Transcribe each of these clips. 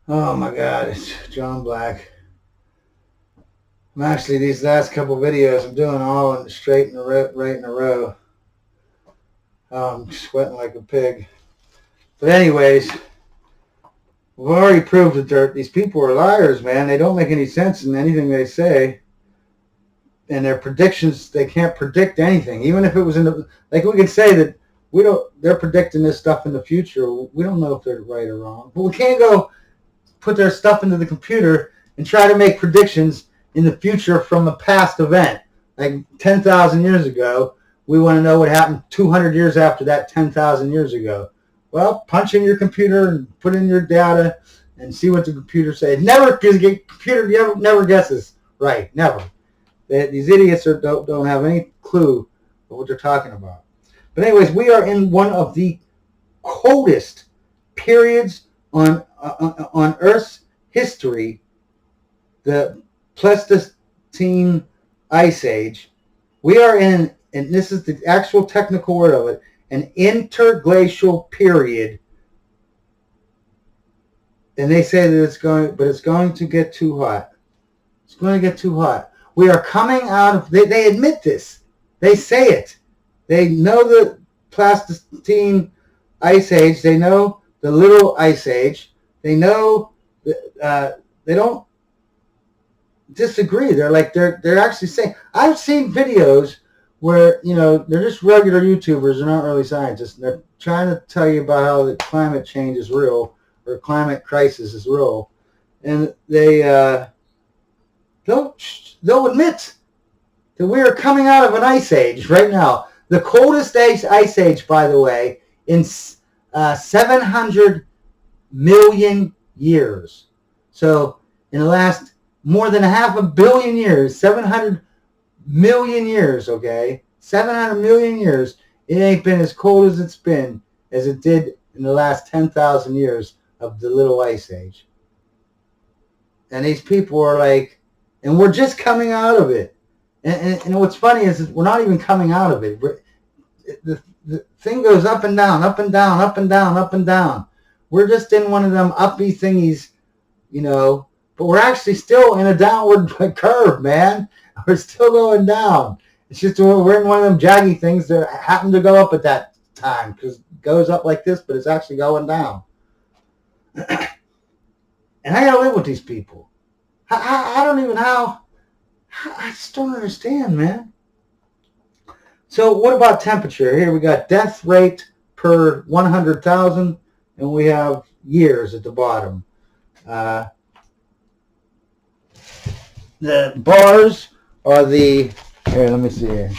Oh my God, it's John Black. I'm actually, these last couple videos, I'm doing all in straight in a row, right in a row. I'm sweating like a pig. But anyways, we've already proved that these people are liars, man. They don't make any sense in anything they say. And their predictions, they can't predict anything. Even if it was in the, like we can say that they're predicting this stuff in the future. We don't know if they're right or wrong. But we can't go put their stuff into the computer and try to make predictions in the future from a past event. Like 10,000 years ago, we want to know what happened 200 years after that 10,000 years ago. Well, punch in your computer and put in your data and see what the computer says. Computer never guesses right, never. These idiots don't have any clue of what they're talking about. But anyways, we are in one of the coldest periods on Earth's history, the Pleistocene Ice Age. We are in, and this is the actual technical word of it, an interglacial period. And they say that it's going to get too hot. It's going to get too hot. We are coming out of, they admit this. They say it. They know the Pleistocene Ice Age. They know the Little Ice Age. They know, they don't disagree. They're actually saying, I've seen videos where, they're just regular YouTubers. They're not really scientists. And they're trying to tell you about how the climate change is real or climate crisis is real. And they'll admit that we are coming out of an ice age right now. The coldest ice age, by the way, in 700 million years. So in the last more than half a billion years, 700 million years, okay? 700 million years, it ain't been as cold as it's been as it did in the last 10,000 years of the Little Ice Age. And these people are like, and we're just coming out of it. And what's funny is we're not even coming out of it. The thing goes up and down, up and down, up and down, up and down. We're just in one of them uppy thingies, but we're actually still in a downward curve, man. We're still going down. It's just we're in one of them jaggy things that happen to go up at that time because it goes up like this, but it's actually going down. And I gotta live with these people. I don't even I just don't understand, man. So what about temperature? Here we got death rate per 100,000, and we have years at the bottom. The bars are here, let me see here.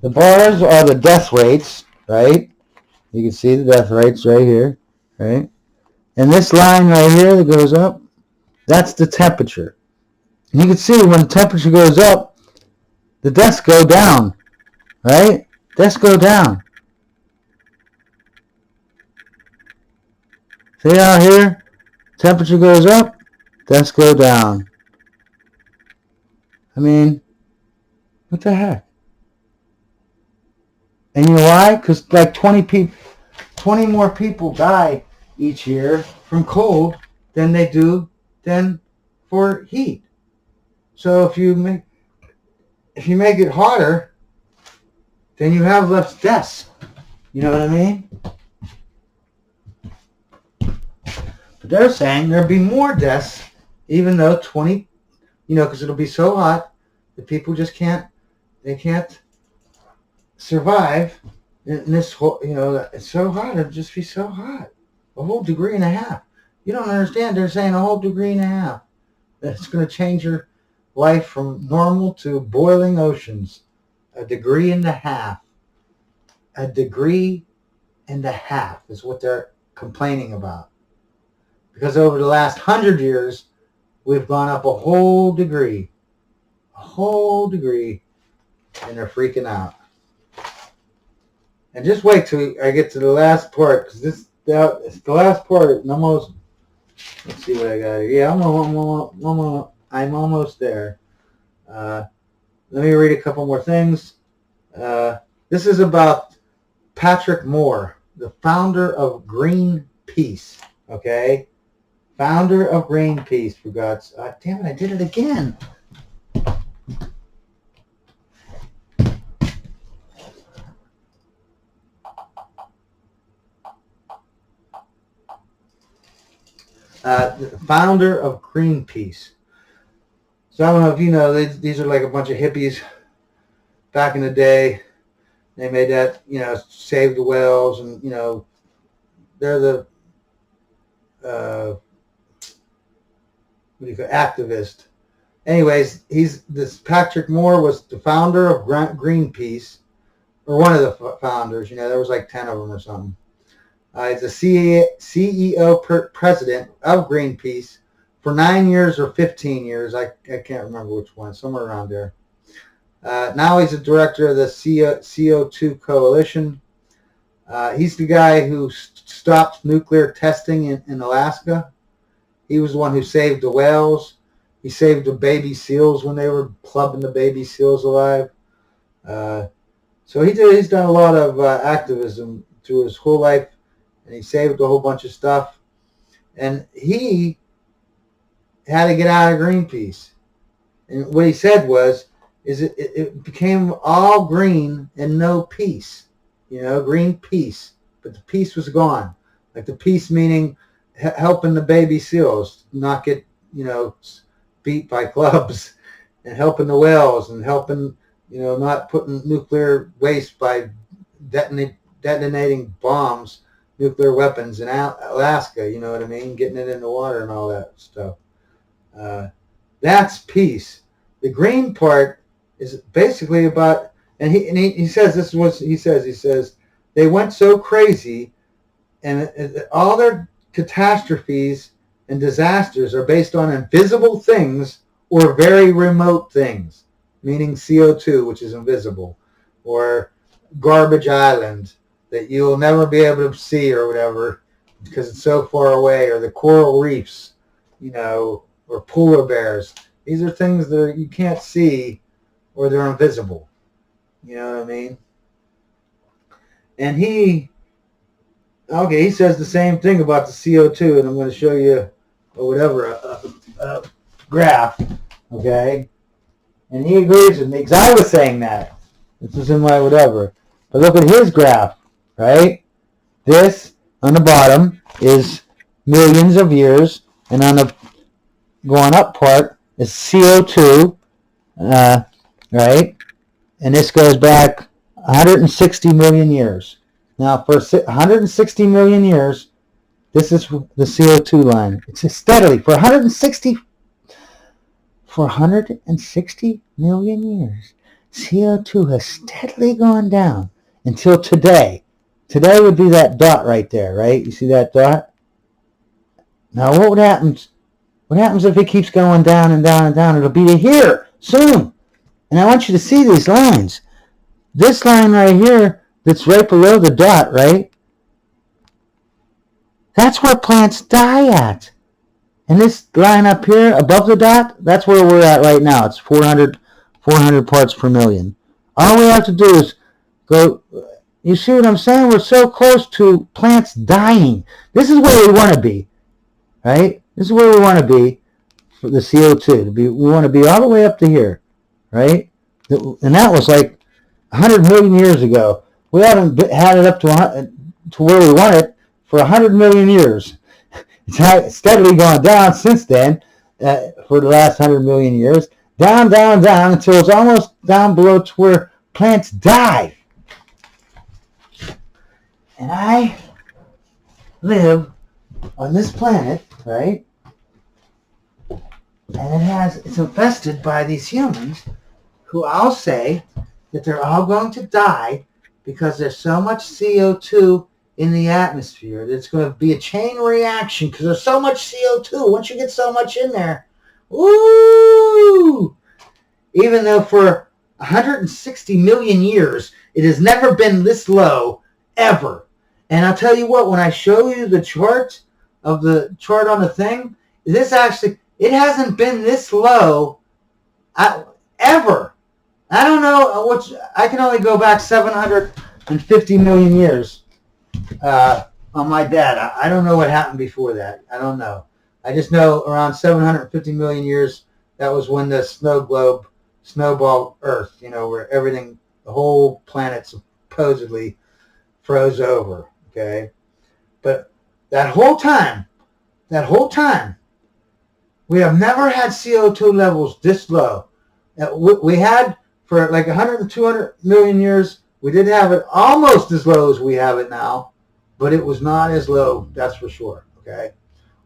The bars are the death rates, right? You can see the death rates right here, right? And this line right here that goes up, that's the temperature. And you can see when the temperature goes up, the deaths go down, right? Deaths go down. See out here? Temperature goes up, deaths go down. I mean, what the heck? And you know why? Because like 20 more people die each year from cold than they do than for heat. So if you make it hotter, then you have less deaths. You know what I mean? But they're saying there'll be more deaths, even though because it'll be so hot that people just can't survive in this whole, it's so hot, it'll just be so hot. A whole degree and a half. You don't understand, they're saying a whole degree and a half. That's going to change your life from normal to boiling oceans. A degree and a half. A degree and a half is what they're complaining about. Because over the last 100 years, we've gone up a whole degree. A whole degree. And they're freaking out. And just wait till I get to the last part, because it's the last part. Let's see what I got here. Yeah, I'm almost there. Let me read a couple more things. This is about Patrick Moore, the founder of Greenpeace. Okay, Founder of Greenpeace, for God's... damn it, I did it again. The founder of Greenpeace. So I don't know if you know, these are like a bunch of hippies back in the day. They made that, save the whales, and, they're the, activist. Anyways, this Patrick Moore was the founder of Greenpeace, or one of the founders. There was like 10 of them or something. He's the CEO president of Greenpeace for 9 years or 15 years. I can't remember which one, somewhere around there. Now he's a director of the CO2 Coalition. He's the guy who stopped nuclear testing in Alaska. He was the one who saved the whales. He saved the baby seals when they were clubbing the baby seals alive. So he's done a lot of activism through his whole life, and he saved a whole bunch of stuff. And he had to get out of Greenpeace. And what he said it became all green and no peace. Green peace. But the peace was gone. Like the peace meaning helping the baby seals not get, beat by clubs, and helping the whales, and helping, not putting nuclear waste by detonating bombs, nuclear weapons in Alaska, you know what I mean? Getting it in the water and all that stuff. That's peace. The green part is basically about, and he says this is what he says. He says they went so crazy, and all their catastrophes and disasters are based on invisible things or very remote things, meaning CO2, which is invisible, or garbage island that you'll never be able to see or whatever because it's so far away, or the coral reefs, or polar bears. These are things that you can't see, or they're invisible. You know what I mean? And he says the same thing about the CO2, and I'm going to show you a graph, okay? And he agrees with me, because I was saying that. This is in my whatever. But look at his graph, right? This, on the bottom, is millions of years, and on the going up part is CO2, right? And this goes back 160 million years. Now, for 160 million years, this is the CO2 line. It's steadily, for 160 million years, CO2 has steadily gone down until today. Today would be that dot right there, right? You see that dot? Now, what happens? What happens if it keeps going down and down and down? It'll be to here soon. And I want you to see these lines. This line right here, that's right below the dot, right? That's where plants die at. And this line up here above the dot, that's where we're at right now. It's 400 parts per million. All we have to do is go, you see what I'm saying? We're so close to plants dying. This is where we want to be, right? This is where we want to be for the CO2. We want to be all the way up to here, right? And that was like 100 million years ago. We haven't had it up to where we want it for 100 million years. It's steadily gone down since then, for the last 100 million years. Down, down, down, until it's almost down below to where plants die. And I live on this planet, right? And it's infested by these humans who I'll say that they're all going to die because there's so much CO2 in the atmosphere that it's going to be a chain reaction because there's so much CO2. Once you get so much in there, ooh! Even though for 160 million years, it has never been this low, ever. And I'll tell you what, when I show you the chart on the thing, it hasn't been this low ever. I don't know, I can only go back 750 million years on my data. I don't know what happened before that. I don't know. I just know around 750 million years, that was when the snow globe snowballed Earth, where everything, the whole planet supposedly froze over, okay? But that whole time, we have never had CO2 levels this low. We had, for like 100 and 200 million years, we did have it almost as low as we have it now, but it was not as low, that's for sure, okay?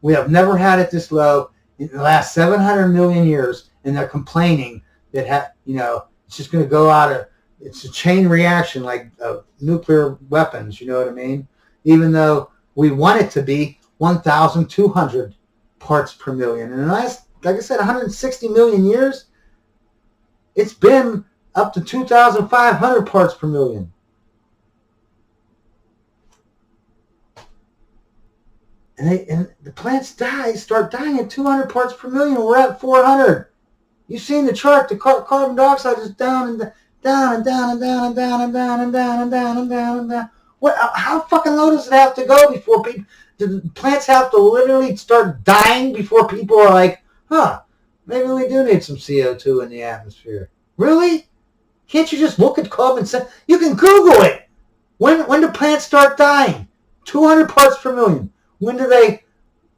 We have never had it this low in the last 700 million years, and they're complaining that, it's just going to go out of, it's a chain reaction like nuclear weapons, you know what I mean? Even though we want it to be 1,200 parts per million. And in the last, like I said, 160 million years, it's been up to 2,500 parts per million. And the plants start dying at 200 parts per million. We're at 400. You've seen the chart. The carbon dioxide is down and down and down and down and down and down and down and down and down and down. How fucking low does it have to go before people? Do the plants have to literally start dying before people are like, maybe we do need some CO2 in the atmosphere? Really? Can't you just look at carbon? You can Google it. When do plants start dying? 200 parts per million. When do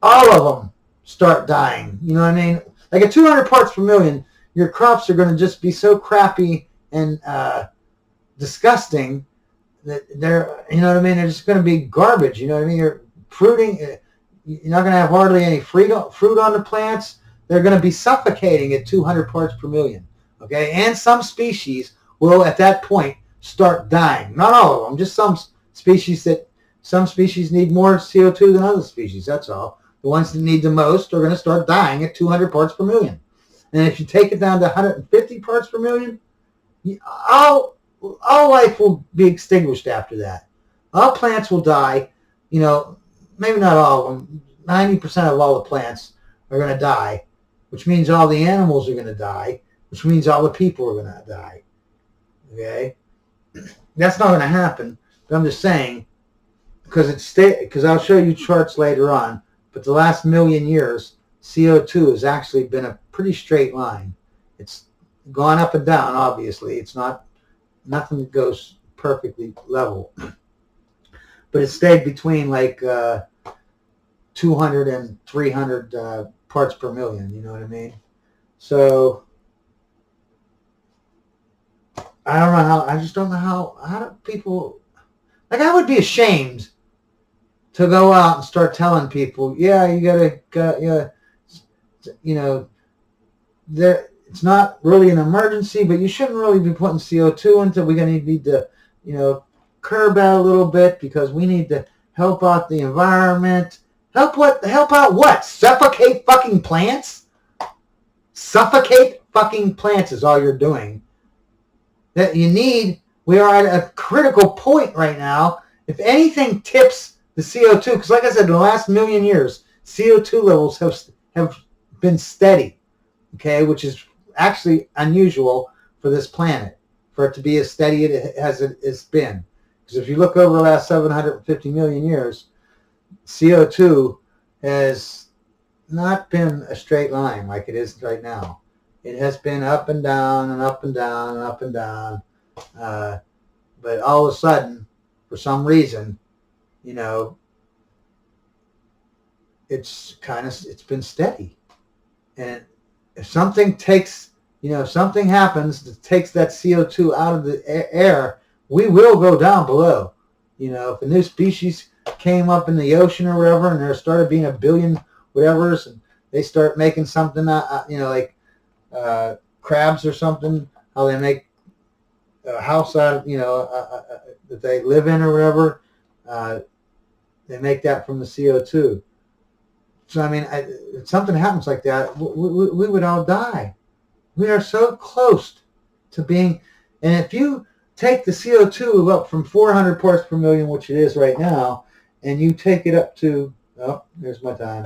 all of them start dying? You know what I mean? Like at 200 parts per million, your crops are going to just be so crappy and disgusting that they're, you know what I mean? They're just going to be garbage. You know what I mean? You're not going to have hardly any fruit on the plants. They're going to be suffocating at 200 parts per million. Okay? And some species will, at that point, start dying. Not all of them, just some species need more CO2 than other species, that's all. The ones that need the most are going to start dying at 200 parts per million. And if you take it down to 150 parts per million, all life will be extinguished after that. All plants will die. Maybe not all of them. 90% of all the plants are going to die, which means all the animals are going to die, which means all the people are going to die. Okay? That's not going to happen, but I'm just saying, because I'll show you charts later on, but the last million years, CO2 has actually been a pretty straight line. It's gone up and down, obviously. It's nothing that goes perfectly level. But it stayed between like 200 and 300 parts per million, you know what I mean? So, I just don't know how do people, like I would be ashamed to go out and start telling people, yeah, you gotta, it's not really an emergency, but you shouldn't really be putting CO2 into. We're gonna need to, curb out a little bit because we need to help out the environment. Help out what? Suffocate fucking plants? Suffocate fucking plants is all you're doing. That you need. We are at a critical point right now. If anything tips the CO2, because like I said, in the last million years, CO2 levels have been steady, okay, which is actually unusual for this planet, for it to be as steady as it's been. Because if you look over the last 750 million years, CO2 has not been a straight line like it is right now. It has been up and down and up and down and up and down. But all of a sudden, for some reason, it's been steady. And if something something happens that takes that CO2 out of the air, we will go down below. If a new species came up in the ocean or whatever, and there started being a billion whatevers, and they start making something, like crabs or something, how they make a house out of, that they live in or whatever, they make that from the CO2. So, if something happens like that, we would all die. We are so close to being, and if you take the CO2 up from 400 parts per million, which it is right now, and you take it up to, there's my time.